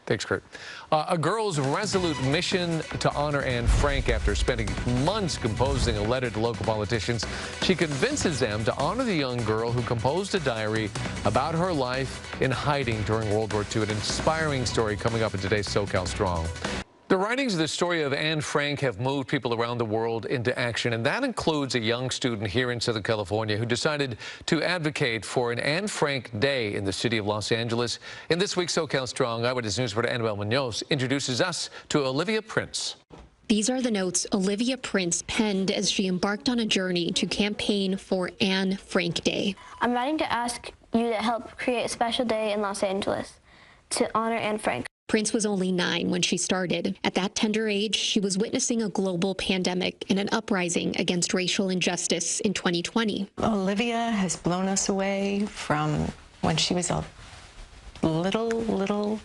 Thanks, Kurt. A girl's resolute mission to honor Anne Frank after spending months composing a letter to local politicians. She convinces them to honor the young girl who composed a diary about her life in hiding during World War II. An inspiring story coming up in today's SoCal Strong. The writings of the story of Anne Frank have moved people around the world into action, and that includes a young student here in Southern California who decided to advocate for an Anne Frank Day in the city of Los Angeles. In this week's SoCal Strong, Eyewitness News reporter Anabel Munoz introduces us to Olivia Prince. These are the notes Olivia Prince penned as she embarked on a journey to campaign for Anne Frank Day. I'm writing to ask you to help create a special day in Los Angeles to honor Anne Frank. Prince was only 9 when she started. At that tender age, she was witnessing a global pandemic and an uprising against racial injustice in 2020. Olivia has blown us away from when she was a little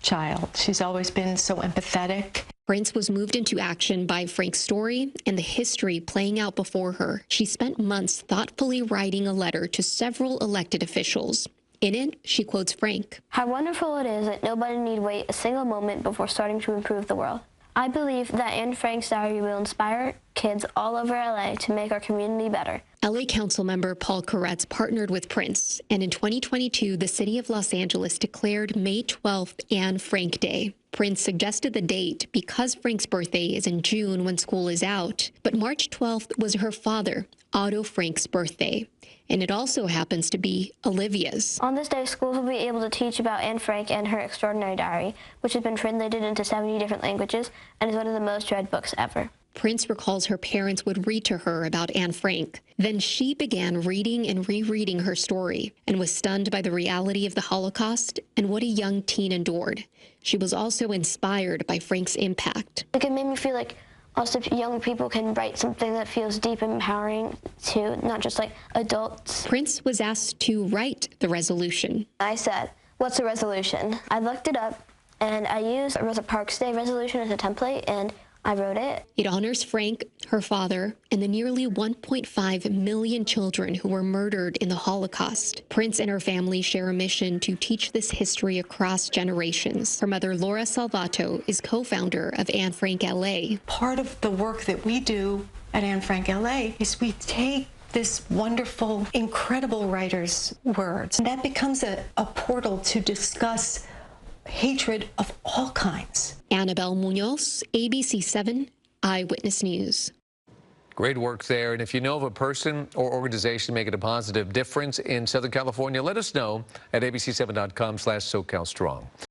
child. She's always been so empathetic. Prince was moved into action by Frank's story and the history playing out before her. She spent months thoughtfully writing a letter to several elected officials. In it, she quotes Frank. How wonderful it is that nobody need wait a single moment before starting to improve the world. I believe that Anne Frank's diary will inspire kids all over LA to make our community better. LA Councilmember Paul Koretz partnered with Prince, and in 2022, the city of Los Angeles declared May 12th Anne Frank Day. Prince suggested the date because Frank's birthday is in June when school is out, but March 12th was her father, Otto Frank's birthday. And it also happens to be Olivia's. On this day, schools will be able to teach about Anne Frank and her extraordinary diary, which has been translated into 70 different languages and is one of the most read books ever. Prince recalls her parents would read to her about Anne Frank. Then she began reading and rereading her story and was stunned by the reality of the Holocaust and what a young teen endured. She was also inspired by Frank's impact. It made me feel like also young people can write something that feels deep and empowering to not just like adults. Prince was asked to write the resolution. I said, "What's a resolution?" I looked it up and I used a Rosa Parks Day resolution as a template and I wrote it. It honors Frank, her father, and the nearly 1.5 million children who were murdered in the Holocaust. Prince and her family share a mission to teach this history across generations. Her mother, Laura Salvato, is co-founder of Anne Frank LA. Part of the work that we do at Anne Frank LA is we take this wonderful, incredible writer's words, and that becomes a portal to discuss hatred of all kinds. Anabel Munoz, ABC 7 Eyewitness News. Great work there. And if you know of a person or organization making a positive difference in Southern California, let us know at abc7.com/SoCalStrong.